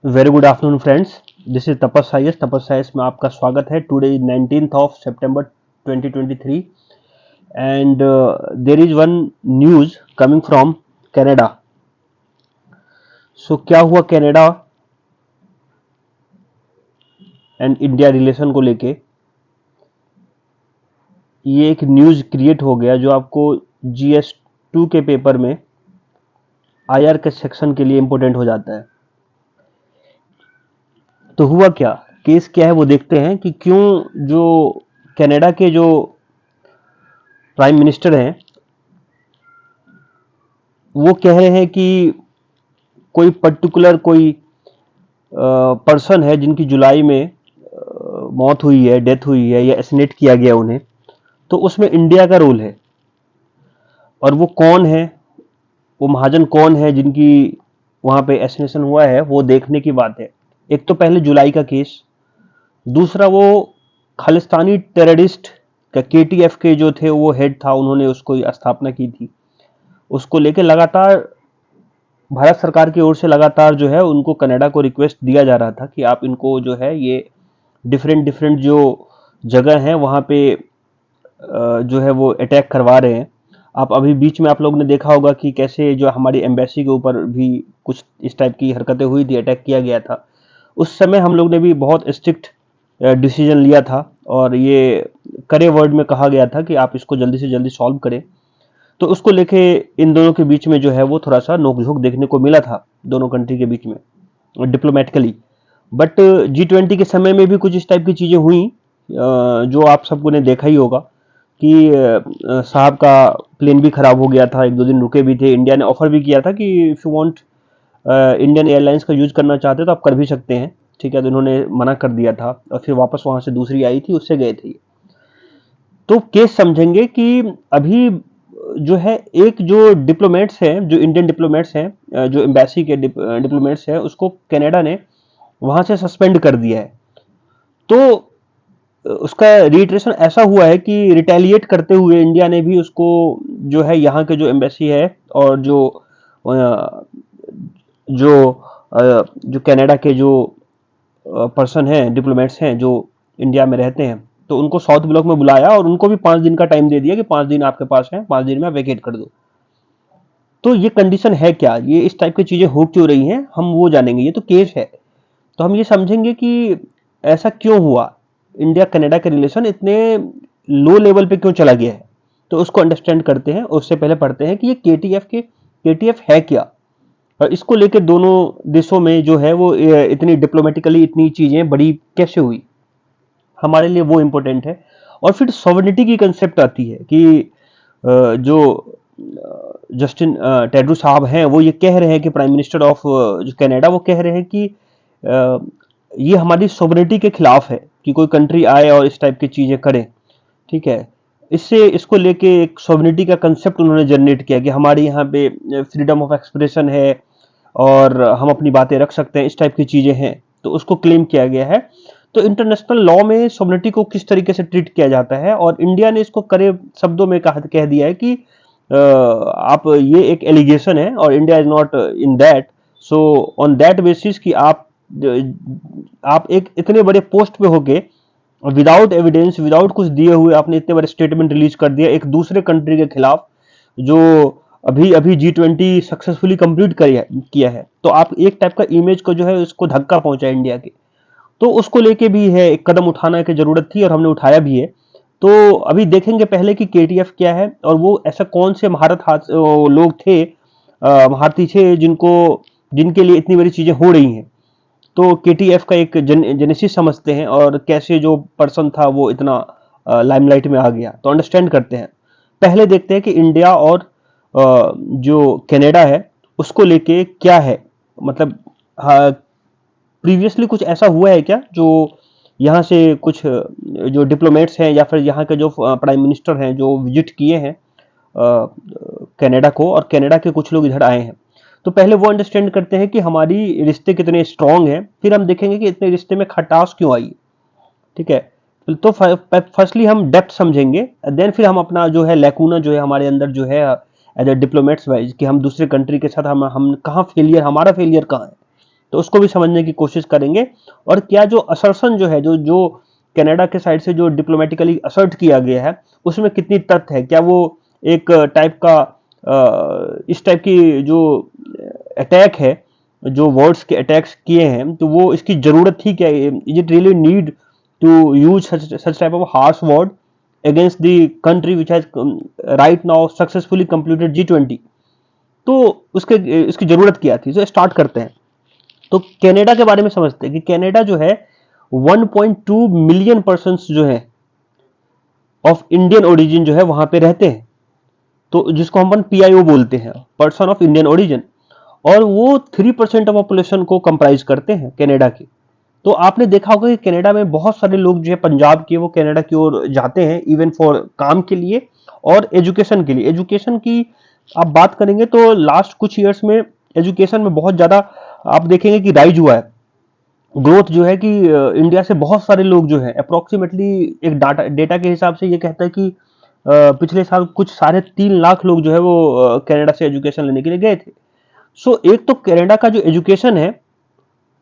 Very good afternoon friends, this is Tapas science में आपका स्वागत है। Today is 19th of September 2023 and there is one news coming from Canada. So क्या हुआ Canada and India relation को लेके, ये एक न्यूज क्रिएट हो गया जो आपको GS2 के पेपर में IR के सेक्शन के लिए इंपॉर्टेंट हो जाता है। तो हुआ क्या, केस क्या है वो देखते हैं कि क्यों जो कनाडा के जो प्राइम मिनिस्टर हैं वो कह रहे हैं कि कोई पर्टिकुलर कोई पर्सन है जिनकी जुलाई में मौत हुई है, डेथ हुई है या एसिनेट किया गया उन्हें, तो उसमें इंडिया का रोल है। और वो कौन है, वो महाजन कौन है जिनकी वहां पे एसिनेशन हुआ है, वो देखने की बात है। एक तो पहले जुलाई का केस, दूसरा वो खालिस्तानी टेररिस्ट का KTF के जो थे वो हेड था, उन्होंने उसको स्थापना की थी। उसको लेके लगातार भारत सरकार की ओर से लगातार जो है उनको कनाडा को रिक्वेस्ट दिया जा रहा था कि आप इनको जो है ये डिफरेंट डिफरेंट जो जगह हैं वहाँ पे जो है वो अटैक करवा रहे हैं। आप अभी बीच में आप लोग ने देखा होगा कि कैसे जो हमारी एम्बेसी के ऊपर भी कुछ इस टाइप की हरकतें हुई थी, अटैक किया गया था। उस समय हम लोग ने भी बहुत स्ट्रिक्ट डिसीजन लिया था और ये कड़े वर्ड में कहा गया था कि आप इसको जल्दी से जल्दी सॉल्व करें। तो उसको लेके इन दोनों के बीच में जो है वो थोड़ा सा नोक-झोंक देखने को मिला था, दोनों कंट्री के बीच में डिप्लोमेटिकली। बट G20 के समय में भी कुछ इस टाइप की चीजें हुई, जो आप सबको ने देखा ही होगा कि साहब का प्लेन भी खराब हो गया था, एक दो दिन रुके भी थे। इंडिया ने ऑफर भी किया था कि if you want Indian airlines का यूज करना चाहते तो आप कर भी सकते हैं, ठीक है। तो इन्होंने मना कर दिया था और फिर वापस वहां से दूसरी आई थी, उससे गए थे। तो केस समझेंगे कि अभी जो है एक जो डिप्लोमेट्स हैं, जो इंडियन डिप्लोमेट्स हैं, जो एम्बेसी के डिप्लोमेट्स हैं, उसको कनाडा ने वहां से सस्पेंड कर दिया है। तो उसका रिट्रेशन ऐसा हुआ है कि रिटेलिएट करते हुए इंडिया ने भी उसको जो है यहाँ के जो एम्बेसी है और अ, जो कनाडा के जो पर्सन हैं, डिप्लोमेट्स हैं जो इंडिया में रहते हैं, तो उनको साउथ ब्लॉक में बुलाया और उनको भी 5 दिन का टाइम दे दिया कि 5 दिन आपके पास है, 5 दिन में आप वेकेट कर दो। तो ये कंडीशन है क्या, ये इस टाइप की चीजें हो क्यों रही हैं, हम वो जानेंगे। ये तो केस है, तो हम ये समझेंगे कि ऐसा क्यों हुआ, इंडिया कनाडा के रिलेशन इतने लो लेवल पे क्यों चला गया है। तो उसको अंडरस्टैंड करते हैं। उससे पहले पढ़ते हैं कि ये KTF है क्या, और इसको लेकर दोनों देशों में जो है वो इतनी डिप्लोमेटिकली इतनी चीजें बड़ी कैसे हुई, हमारे लिए वो इम्पोर्टेंट है। और फिर सॉवरेनिटी की कंसेप्ट आती है कि जो जस्टिन ट्रूडो साहब हैं वो ये कह रहे हैं कि प्राइम मिनिस्टर ऑफ जो कनाडा, वो कह रहे हैं कि अ, ये हमारी सॉवरेनिटी के खिलाफ है कि कोई कंट्री आए और इस टाइप की चीजें करे, ठीक है। इससे इसको लेके एक सॉवरेनिटी का कंसेप्ट उन्होंने जनरेट किया कि हमारे यहाँ पे फ्रीडम ऑफ एक्सप्रेशन है और हम अपनी बातें रख सकते हैं, इस टाइप की चीजें हैं। तो उसको क्लेम किया गया है। तो इंटरनेशनल लॉ में सॉवरेनिटी को किस तरीके से ट्रीट किया जाता है, और इंडिया ने इसको कड़े शब्दों में कह दिया है कि आप, ये एक एलिगेशन है और India is not in that. So on that basis कि आप एक इतने बड़े पोस्ट पे होके विदाउट एविडेंस, विदाउट कुछ दिए हुए आपने इतने बड़े स्टेटमेंट रिलीज कर दिया एक दूसरे कंट्री के खिलाफ, जो अभी अभी G20 सक्सेसफुली कंप्लीट किया है। तो आप एक टाइप का इमेज को जो है उसको धक्का पहुंचा इंडिया के। तो उसको लेके भी है, एक कदम उठाने की जरूरत थी और हमने उठाया भी है। तो अभी देखेंगे पहले कि KTF क्या है और वो ऐसा कौन से लोग थे, भारतीय थे जिनके लिए इतनी बड़ी चीजें हो रही हैं। तो KTF का एक जेनेसिस समझते हैं और कैसे जो पर्सन था वो इतना लाइमलाइट में आ गया, तो अंडरस्टैंड करते हैं। पहले देखते हैं कि इंडिया और जो कनाडा है उसको लेके क्या है, मतलब प्रीवियसली कुछ ऐसा हुआ है क्या जो यहाँ से कुछ जो डिप्लोमेट्स हैं या फिर यहाँ के जो प्राइम मिनिस्टर हैं जो विजिट किए हैं कनाडा को, और कनाडा के कुछ लोग इधर आए हैं। तो पहले वो अंडरस्टैंड करते हैं कि हमारी रिश्ते कितने स्ट्रांग हैं, फिर हम देखेंगे कि इतने रिश्ते में खटास क्यों आई, ठीक है। तो फर्स्टली हम डेप्थ समझेंगे, देन फिर हम अपना जो है लैकूना जो है हमारे अंदर जो है एज ए डिप्लोमेट्स वाइज, कि हम दूसरे कंट्री के साथ हम कहाँ फेलियर, हमारा फेलियर कहाँ है, तो उसको भी समझने की कोशिश करेंगे। और क्या जो असर्शन जो है, जो जो कनाडा के साइड से जो डिप्लोमेटिकली असर्ट किया गया है, उसमें कितनी तथ्य है, क्या वो एक टाइप का इस टाइप की जो अटैक है, जो वर्ड्स के अटैक्स किए हैं, तो वो इसकी जरूरत थी क्या, is it really need to use such type of harsh word against the country which has right now successfully completed G20। तो उसके इसकी जरूरत क्या थी। तो स्टार्ट करते हैं। तो कनाडा के बारे में समझते हैं कि कनाडा जो है 1.2 मिलियन पर्सन जो है ऑफ इंडियन ओरिजिन जो है वहां पे रहते हैं, तो जिसको हम PIO बोलते हैं, पर्सन ऑफ इंडियन ओरिजिन। और वो 3% ऑफ पॉपुलेशन को कंप्राइज करते हैं कनाडा के। तो आपने देखा होगा कि कनाडा में बहुत सारे लोग जो है पंजाब के, वो कनाडा की ओर जाते हैं, इवन फॉर काम के लिए और एजुकेशन के लिए। एजुकेशन की आप बात करेंगे तो लास्ट कुछ ईयर्स में एजुकेशन में बहुत ज्यादा आप देखेंगे कि राइज हुआ है, ग्रोथ जो है कि इंडिया से बहुत सारे लोग जो है अप्रोक्सीमेटली एक डेटा के हिसाब से ये कहता है कि पिछले साल कुछ 3.5 लाख लोग जो है वो कनाडा से एजुकेशन लेने के लिए गए थे। सो एक तो कनाडा का जो एजुकेशन है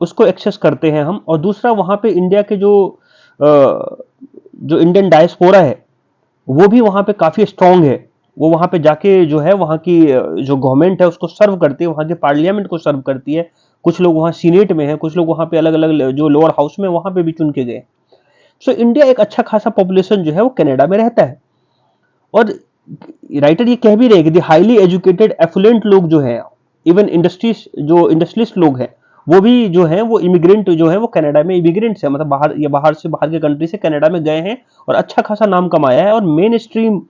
उसको एक्सेस करते हैं हम, और दूसरा वहां पे इंडिया के जो इंडियन डायस्पोरा है वो भी वहां पे काफी स्ट्रांग है। वो वहां पे जाके जो है वहां की जो गवर्नमेंट है उसको सर्व करती है, वहां के पार्लियामेंट को सर्व करती है। कुछ लोग वहां सीनेट में हैं, कुछ लोग वहां पे अलग अलग जो लोअर हाउस में वहां पे भी चुन के गए। सो इंडिया एक अच्छा खासा पॉपुलेशन जो है वो कनाडा में रहता है। और राइटर ये कह भी रहे कि हाईली एजुकेटेड एफुलेंट लोग जो है, इवन इंडस्ट्रियलिस्ट लोग हैं, वो भी जो है वो इमिग्रेंट जो है वो कनाडा में इमिग्रेंट्स है, मतलब बाहर या बाहर के कंट्री से कनाडा में गए हैं और अच्छा खासा नाम कमाया है। और मेन स्ट्रीम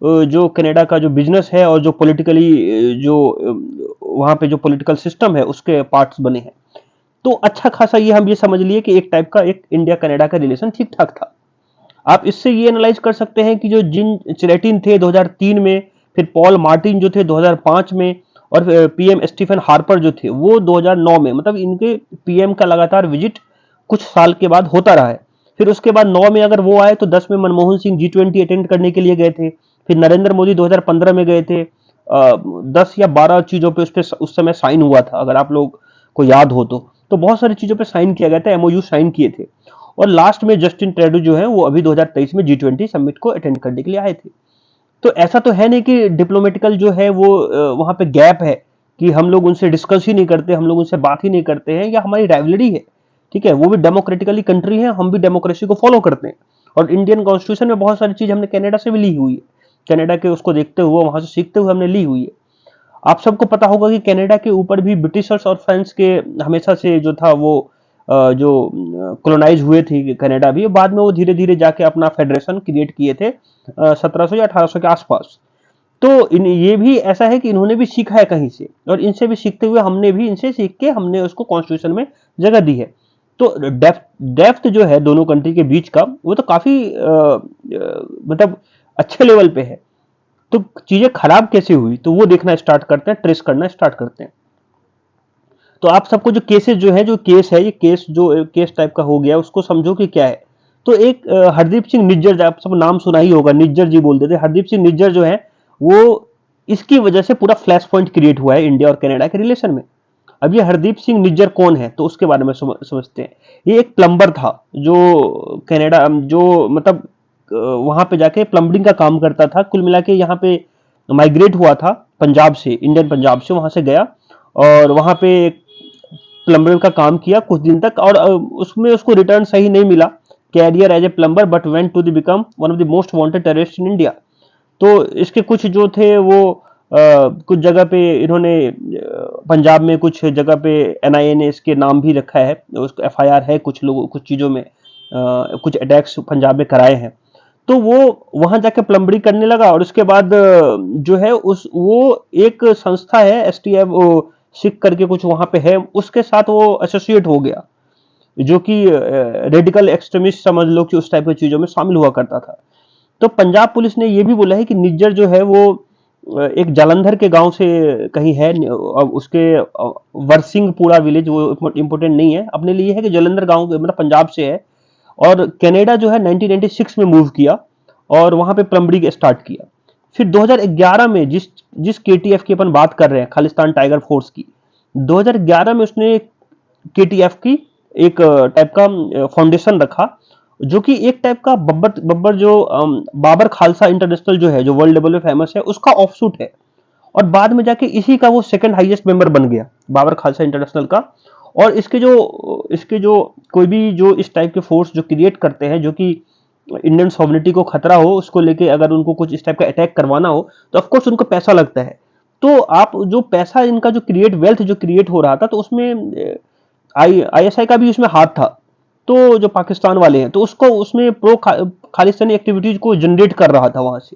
जो कनाडा का जो बिजनेस है और जो पॉलिटिकली जो वहां पे जो पॉलिटिकल सिस्टम है उसके पार्ट्स बने हैं। तो अच्छा खासा ये हम ये समझ लिए कि एक टाइप का एक इंडिया कनाडा का रिलेशन ठीक ठाक था। आप इससे ये एनालाइज कर सकते हैं कि जो जिन चैलेटिन थे 2003 में, फिर पॉल मार्टिन जो थे 2005 में, और PM स्टीफन हार्पर जो थे वो 2009 में, मतलब इनके PM का लगातार विजिट कुछ साल के बाद होता रहा है। फिर उसके बाद 9 में अगर वो आए तो 10 में मनमोहन सिंह G20 अटेंड करने के लिए गए थे। फिर नरेंद्र मोदी 2015 में गए थे। 10 या 12 चीजों पे उस समय साइन हुआ था, अगर आप लोग को याद हो तो बहुत सारी चीजों पे साइन किया गया था, MOU साइन किए थे। और लास्ट में जस्टिन ट्रूडो जो है वो अभी 2023 में G20 समिट को अटेंड करने के लिए आए थे। तो ऐसा तो है नहीं कि डिप्लोमेटिकल जो है वो वहां पे गैप है कि हम लोग उनसे डिस्कस ही नहीं करते, हम लोग उनसे बात ही नहीं करते हैं, या हमारी राइवलरी है। ठीक है, वो भी डेमोक्रेटिकली कंट्री है, हम भी डेमोक्रेसी को फॉलो करते हैं। और इंडियन कॉन्स्टिट्यूशन में बहुत सारी चीज हमने कनाडा से भी ली हुई है, कनाडा के उसको देखते हुए, वहां से सीखते हुए हमने ली हुई है। आप सबको पता होगा कि कनाडा के ऊपर भी ब्रिटिशर्स और फ्रेंच के हमेशा से जो था वो जो कॉलोनाइज हुए थे कनाडा भी, बाद में वो धीरे धीरे जाके अपना फेडरेशन क्रिएट किए थे 1700 या 1800 के आसपास। तो ये भी ऐसा है कि इन्होंने भी सीखा है कहीं से, और इनसे भी सीखते हुए हमने भी इनसे सीख के हमने उसको कॉन्स्टिट्यूशन में जगह दी है। तो डेप्थ जो है दोनों कंट्री के बीच का वो तो काफी मतलब अच्छे लेवल पे है। तो चीजें खराब कैसे हुई तो वो देखना स्टार्ट करते हैं, ट्रेस करना स्टार्ट करते हैं। तो आप सबको जो केसेस जो है, जो केस है, ये केस जो केस टाइप का हो गया उसको समझो कि क्या है। तो एक हरदीप सिंह निज्जर, आप सब नाम सुना ही होगा, निज्जर जी बोलते थे, हरदीप सिंह निज्जर जो है वो इसकी वजह से पूरा फ्लैश पॉइंट क्रिएट हुआ है इंडिया और कनाडा के रिलेशन में। अब ये हरदीप सिंह निज्जर कौन है तो उसके बारे में समझते हैं। ये एक प्लम्बर था जो कनाडा जो मतलब वहां पे जाके प्लम्बिंग का काम करता था। कुल मिला के यहाँ पे माइग्रेट हुआ था पंजाब से, इंडियन पंजाब से वहां से गया और वहां पे प्लम्बर का काम किया कुछ दिन तक, और उसमें उसको रिटर्न सही नहीं मिला career as a plumber, but went to the become one of the most wanted terrorist in India. तो इसके कुछ जो थे वो कुछ जगह पे इन्होंने पंजाब में कुछ जगह पे NIA ने इसके नाम भी रखा है, उसको FIR है, कुछ लोग कुछ चीजों में कुछ अटैक्स पंजाब में कराए हैं। तो वो वहां जाके प्लम्बरिंग करने लगा, और उसके बाद जो है उस वो एक संस्था है STF सिख करके कुछ वहां पे है, उसके साथ वो एसोसिएट हो गया, जो कि रेडिकल एक्सट्रीमिस्ट समझ लो कि उस टाइप की चीजों में शामिल हुआ करता था। तो पंजाब पुलिस ने यह भी बोला है कि निज्जर जो है वो एक जालंधर के गांव से कहीं है, उसके वरसिंहपुरा विलेज, वो इंपोर्टेंट नहीं है, अपने लिए है कि जालंधर गांव मतलब पंजाब से है। और कनाडा जो है 1996 में मूव किया और वहां पे प्लम्बरिंग स्टार्ट किया। फिर 2011 में जिस KTF की अपन बात कर रहे हैं, खालिस्तान टाइगर फोर्स की, 2011 में उसने केटीएफ की एक टाइप का फाउंडेशन रखा, जो कि एक टाइप का बब्बर बब्बर जो बाबर खालसा इंटरनेशनल जो है, जो वर्ल्ड लेवल में फेमस है, उसका ऑफशूट है। और बाद में जाके इसी का वो सेकंड हाईएस्ट मेंबर बन गया, बाबर खालसा इंटरनेशनल का। और इसके जो कोई भी जो इस टाइप के फोर्स जो क्रिएट करते हैं, जो कि इंडियन सॉवरेनिटी को खतरा हो, उसको लेके अगर उनको कुछ इस टाइप का अटैक करवाना हो, तो ऑफकोर्स उनको पैसा लगता है। तो आप जो पैसा इनका जो क्रिएट वेल्थ जो क्रिएट हो रहा था, तो उसमें आईएसआई का भी उसमें हाथ था। तो जो पाकिस्तान वाले हैं, तो उसको उसमें खालिस्तानी एक्टिविटीज को जनरेट कर रहा था वहां से।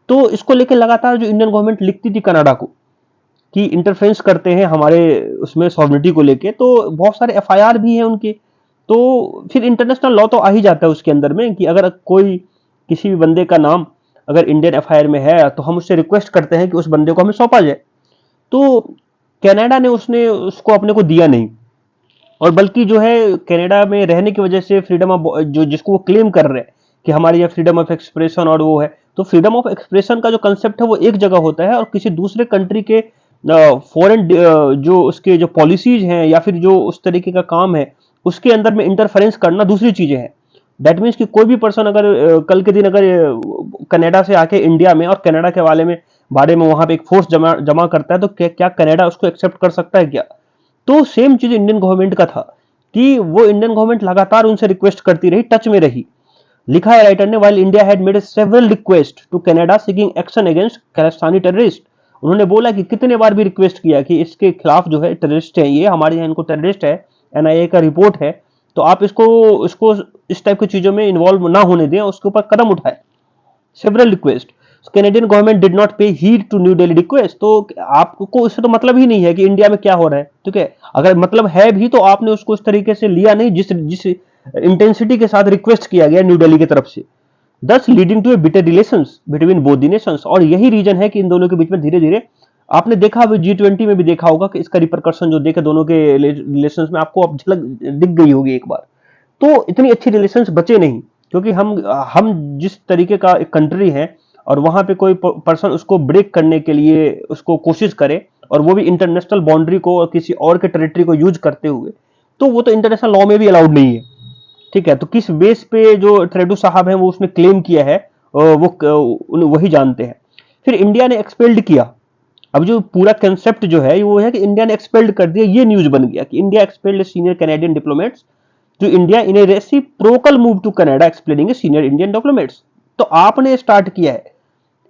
तो इसको लेकर लगातार जो इंडियन गवर्नमेंट लिखती थी कनाडा को कि इंटरफेरेंस करते हैं हमारे उसमें सॉवरेनिटी को लेके, तो बहुत सारे एफआईआर भी हैं उनके। तो फिर इंटरनेशनल लॉ तो आ ही जाता है उसके अंदर में कि अगर कोई किसी भी बंदे का नाम अगर इंडियन एफआईआर में है, तो हम उससे रिक्वेस्ट करते हैं कि उस बंदे को हमें सौंपा जाए। तो कनाडा ने उसने उसको अपने को दिया नहीं, और बल्कि जो है कनाडा में रहने की वजह से फ्रीडम ऑफ जो जिसको वो क्लेम कर रहे हैं कि हमारी ये फ्रीडम ऑफ एक्सप्रेशन और वो है, तो फ्रीडम ऑफ एक्सप्रेशन का जो कंसेप्ट है वो एक जगह होता है, और किसी दूसरे कंट्री के फॉरेन जो उसके जो पॉलिसीज हैं या फिर जो उस तरीके का काम है, उसके अंदर में इंटरफेरेंस करना दूसरी चीजें हैं। दैट मीन्स कि कोई भी पर्सन अगर कल के दिन अगर कनाडा से आके इंडिया में और कनाडा के बारे में वहां पे एक फोर्स जमा जमा करता है, तो क्या कनाडा उसको एक्सेप्ट कर सकता है क्या? तो सेम चीज इंडियन गवर्नमेंट का था कि वो इंडियन गवर्नमेंट लगातार उनसे रिक्वेस्ट करती रही, टच में रही। लिखा है राइटर ने, while India had made several request to Canada seeking action against Khalistani terrorist. उन्होंने बोला कि कितने बार भी रिक्वेस्ट किया कि इसके खिलाफ जो है टेररिस्ट है, ये हमारे यहाँ इनको टेररिस्ट है, एनआईए का रिपोर्ट है, तो आप इसको इसको इस टाइप की चीजों में इन्वॉल्व ना होने दें, उसके ऊपर कदम उठाए। Several request. Canadian government did not pay heed to New Delhi request. तो आपको इससे तो मतलब ही नहीं है कि इंडिया में क्या हो रहा है, ठीक है? अगर मतलब है भी तो आपने उसको इस तरीके से लिया नहीं जिस जिस इंटेंसिटी के साथ रिक्वेस्ट किया गया न्यू दिल्ली की तरफ से, thus leading to a bitter relations between both the nations. और यही रीजन है कि इन दोनों के बीच में धीरे धीरे, आपने देखा अभी G20 में भी देखा होगा कि इसका रिपरकशन जो देखे दोनों के रिलेशंस में, आपको अब झलक दिख गई होगी एक बार। तो इतनी अच्छी रिलेशंस बचे नहीं, क्योंकि हम जिस तरीके का एक कंट्री है, और वहां पे कोई पर्सन उसको ब्रेक करने के लिए उसको कोशिश करे, और वो भी इंटरनेशनल बाउंड्री को और किसी और के टेरिटरी को यूज करते हुए, तो वो तो इंटरनेशनल लॉ में भी अलाउड नहीं है। ठीक है, तो किस बेस पे जो ट्रेडू साहब हैं वो उसने क्लेम किया है, वही जानते हैं। फिर इंडिया ने एक्सपेल्ड किया। अब जो पूरा कंसेप्ट जो है वो है कि इंडिया ने एक्सपेल्ड कर दिया, ये न्यूज बन गया कि India expelled senior Canadian diplomats to India in a reciprocal move to Canada explaining senior Indian diplomats. तो आपने स्टार्ट किया है।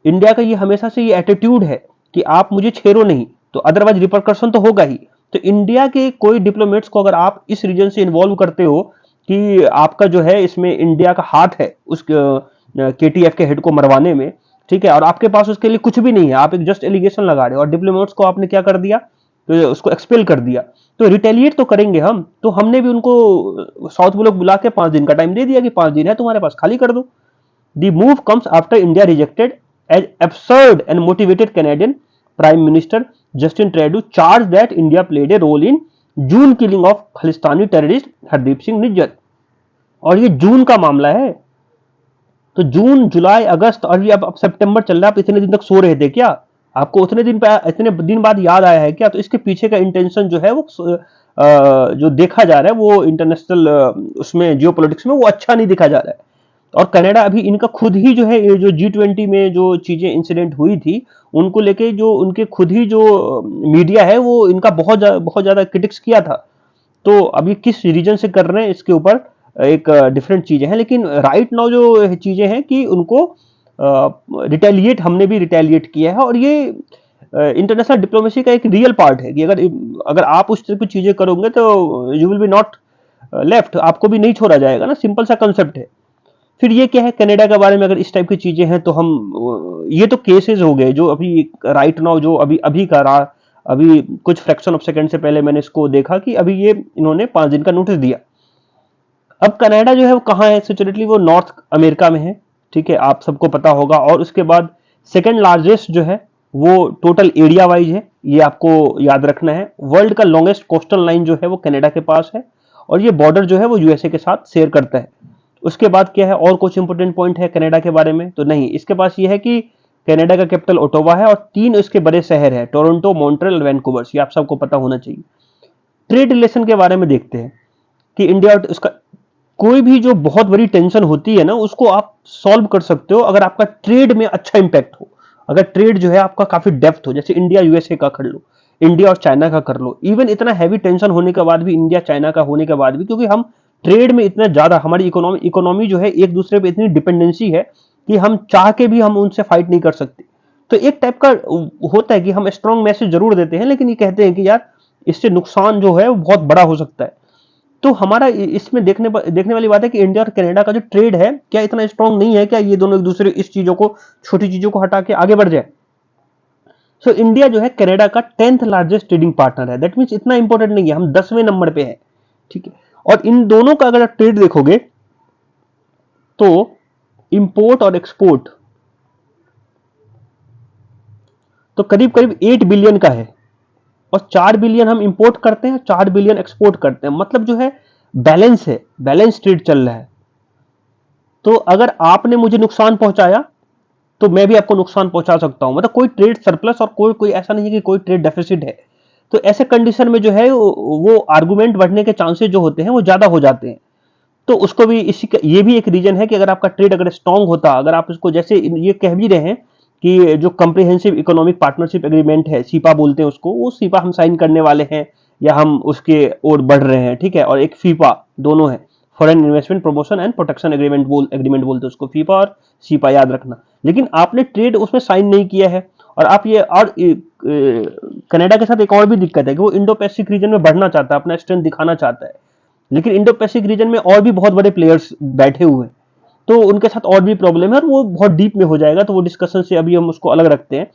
इंडिया का ये हमेशा से ये एटीट्यूड है कि आप मुझे छेड़ो नहीं, तो अदरवाइज रिपरकशन तो होगा ही। तो इंडिया के कोई डिप्लोमेट्स को अगर आप इस रीजन से इन्वॉल्व करते हो कि आपका जो है इसमें इंडिया का हाथ है उस केटीएफ के हेड को मरवाने में, ठीक है, और आपके पास उसके लिए कुछ भी नहीं है, आप एक जस्ट एलिगेशन लगा रहे हो, और डिप्लोमेट्स को आपने क्या कर दिया, तो उसको एक्सपेल कर दिया, तो रिटेलिएट तो करेंगे हम। तो हमने भी उनको साउथ ब्लॉक बुला के 5 दिन का टाइम दे दिया कि 5 दिन है तुम्हारे पास, खाली कर दो। The move comes after India rejected as absurd and motivated Canadian Prime Minister Justin Trudeau charged that India played a role in June killing of Khalistani terrorist Hardeep Singh Nijjar। और ये जून का मामला है, तो जून जुलाई अगस्त और ये अब सितंबर चल रहा है, आप इतने दिन तक सो रहे थे क्या? आपको इतने दिन बाद याद आया है क्या? तो इसके पीछे का इंटेंशन जो है वो जो देखा जा रहा है वो इंटरनेशनल उसमें जियोपॉलिटिक्स में वो अच्छा नहीं दिखा जा रहा है। और कनाडा अभी इनका खुद ही जो है ये जो G20 में जो चीजें इंसिडेंट हुई थी, उनको लेके जो उनके खुद ही जो मीडिया है वो इनका बहुत ज्यादा क्रिटिक्स किया था। तो अभी किस रीजन से कर रहे हैं इसके ऊपर एक डिफरेंट चीजें हैं, लेकिन राइट नाउ जो चीजें हैं कि उनको रिटेलिएट, हमने भी रिटेलिएट किया है, और ये इंटरनेशनल डिप्लोमेसी का एक रियल पार्ट है कि अगर अगर आप उस तरह की चीजें करोगे तो you will be not left, आपको भी नहीं छोड़ा जाएगा ना, सिंपल सा कंसेप्ट है। फिर ये क्या है कनाडा के बारे में, अगर इस टाइप की चीजें हैं तो हम ये तो केसेस हो गए जो अभी राइट नाउ जो अभी अभी का रहा, अभी कुछ फ्रैक्शन ऑफ सेकंड से पहले मैंने इसको देखा कि अभी ये इन्होंने 5 दिन का नोटिस दिया। अब कनाडा जो है वो कहाँ है सिचुएटली, वो नॉर्थ अमेरिका में है, ठीक है, आप सबको पता होगा। और उसके बाद सेकंड लार्जेस्ट जो है वो टोटल एरिया वाइज है, ये आपको याद रखना है। वर्ल्ड का लॉन्गेस्ट कोस्टल लाइन जो है वो कनाडा के पास है, और ये बॉर्डर जो है वो यूएसए के साथ शेयर करता है। उसके बाद क्या है, और कुछ इंपोर्टेंट पॉइंट है कनाडा के बारे में तो नहीं, इसके पास ये है कि कनाडा का कैपिटल ओटावा है, और 3 इसके बड़े शहर है, टोरंटो, मॉन्ट्रियल, वैंकूवर, ये आप सबको पता होना चाहिए। ट्रेड रिलेशन के बारे में देखते हैं कि इंडिया और उसका कोई भी जो बहुत बड़ी टेंशन होती है ना, उसको आप सॉल्व कर सकते हो अगर आपका ट्रेड में अच्छा इंपैक्ट हो, अगर ट्रेड जो है आपका काफी डेप्थ हो, जैसे इंडिया यूएसए का कर लो, इंडिया और चाइना का कर लो। इवन इतना हैवी टेंशन होने के बाद भी, इंडिया चाइना का होने के बाद भी, क्योंकि हम ट्रेड में इतना ज्यादा, हमारी इकोनॉमी जो है एक दूसरे पे इतनी डिपेंडेंसी है कि हम चाह के भी हम उनसे फाइट नहीं कर सकते। तो एक टाइप का होता है कि हम स्ट्रॉन्ग मैसेज जरूर देते हैं, लेकिन ये कहते हैं कि यार इससे नुकसान जो है वो बहुत बड़ा हो सकता है। तो हमारा इसमें देखने वाली बात है कि इंडिया और कनाडा का जो ट्रेड है, क्या इतना स्ट्रांग नहीं है, क्या ये दोनों एक दूसरे इस चीजों को, छोटी चीजों को हटा के आगे बढ़ जाए। सो इंडिया जो है कनाडा का 10th लार्जेस्ट ट्रेडिंग पार्टनर है। दैट मीन्स इतना इंपॉर्टेंट नहीं है, हम 10वें नंबर पे है, ठीक है। और इन दोनों का अगर आप ट्रेड देखोगे तो इंपोर्ट और एक्सपोर्ट तो करीब करीब 8 बिलियन का है, और 4 बिलियन हम इंपोर्ट करते हैं, 4 बिलियन एक्सपोर्ट करते हैं। मतलब जो है बैलेंस है, बैलेंस ट्रेड चल रहा है। तो अगर आपने मुझे नुकसान पहुंचाया तो मैं भी आपको नुकसान पहुंचा सकता हूं। मतलब कोई ट्रेड सरप्लस और कोई कोई ऐसा नहीं है कि कोई ट्रेड डेफिसिट है। तो ऐसे कंडीशन में जो है वो आर्गुमेंट बढ़ने के चांसेस जो होते हैं वो ज्यादा हो जाते हैं। तो उसको भी ये भी एक रीजन है कि अगर आपका ट्रेड अगर स्ट्रांग होता, अगर आप इसको जैसे ये कह भी रहे हैं कि जो कंप्रिहेंसिव इकोनॉमिक पार्टनरशिप एग्रीमेंट है, सीपा बोलते हैं उसको, वो सीपा हम साइन करने वाले हैं या हम उसके ओर बढ़ रहे हैं, ठीक है। और एक फीपा, दोनों है, foreign investment promotion and protection agreement बोलते हैं उसको, फीपा और सीपा, याद रखना। लेकिन आपने ट्रेड उसमें साइन नहीं किया है। और आप ये और कनाडा के साथ एक और भी दिक्कत है कि वो इंडो पैसिफिक रीजन में बढ़ना चाहता है, अपना स्ट्रेंथ दिखाना चाहता है। लेकिन इंडो पैसिफिक रीजन में और भी बहुत बड़े प्लेयर्स बैठे हुए हैं, तो उनके साथ और भी प्रॉब्लम है, और वो बहुत डीप में हो जाएगा, तो वो डिस्कशन से अभी हम उसको अलग रखते हैं।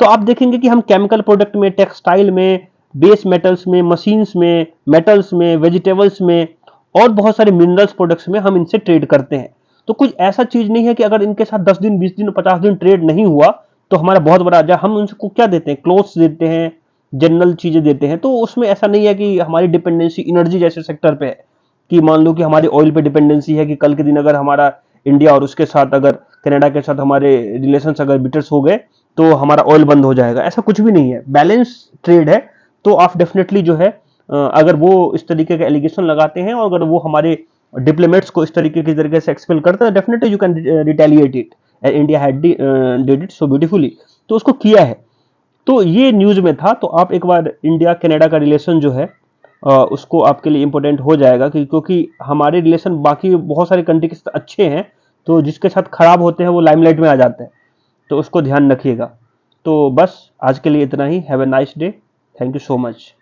तो आप देखेंगे कि हम केमिकल प्रोडक्ट में, टेक्सटाइल में, बेस मेटल्स में, मशीन्स में, मेटल्स में, वेजिटेबल्स में और बहुत सारे मिनरल्स प्रोडक्ट्स में हम इनसे ट्रेड करते हैं। तो कुछ ऐसा चीज नहीं है कि अगर इनके साथ 10 दिन, 20 दिन, 50 दिन ट्रेड नहीं हुआ तो हमारा बहुत बड़ा जा, हम उनको क्या देते हैं, क्लोथ्स देते हैं, जनरल चीजें देते हैं। तो उसमें ऐसा नहीं है कि हमारी डिपेंडेंसी एनर्जी जैसे सेक्टर पे है, कि मान लो कि हमारी ऑयल पे डिपेंडेंसी है, कि कल के दिन अगर हमारा इंडिया और उसके साथ, अगर कनाडा के साथ हमारे रिलेशंस अगर बिटर्स हो गए तो हमारा ऑयल बंद हो जाएगा, ऐसा कुछ भी नहीं है, बैलेंस ट्रेड है। तो आप डेफिनेटली जो है अगर वो इस तरीके के एलिगेशन लगाते हैं और अगर वो हमारे डिप्लोमेट्स को इस तरीके से एक्सपेल करते हैं, definitely you can retaliate it, India had did it so beautifully. तो उसको किया है। तो ये न्यूज में था। तो आप एक बार इंडिया कनाडा का रिलेशन जो है उसको आपके लिए इंपॉर्टेंट हो जाएगा, क्योंकि हमारे रिलेशन बाकी बहुत सारे कंट्री के साथ अच्छे हैं, तो जिसके साथ खराब होते हैं वो लाइमलाइट में आ जाते हैं। तो उसको ध्यान रखिएगा। तो बस आज के लिए इतना ही। Have a nice day. Thank you so much.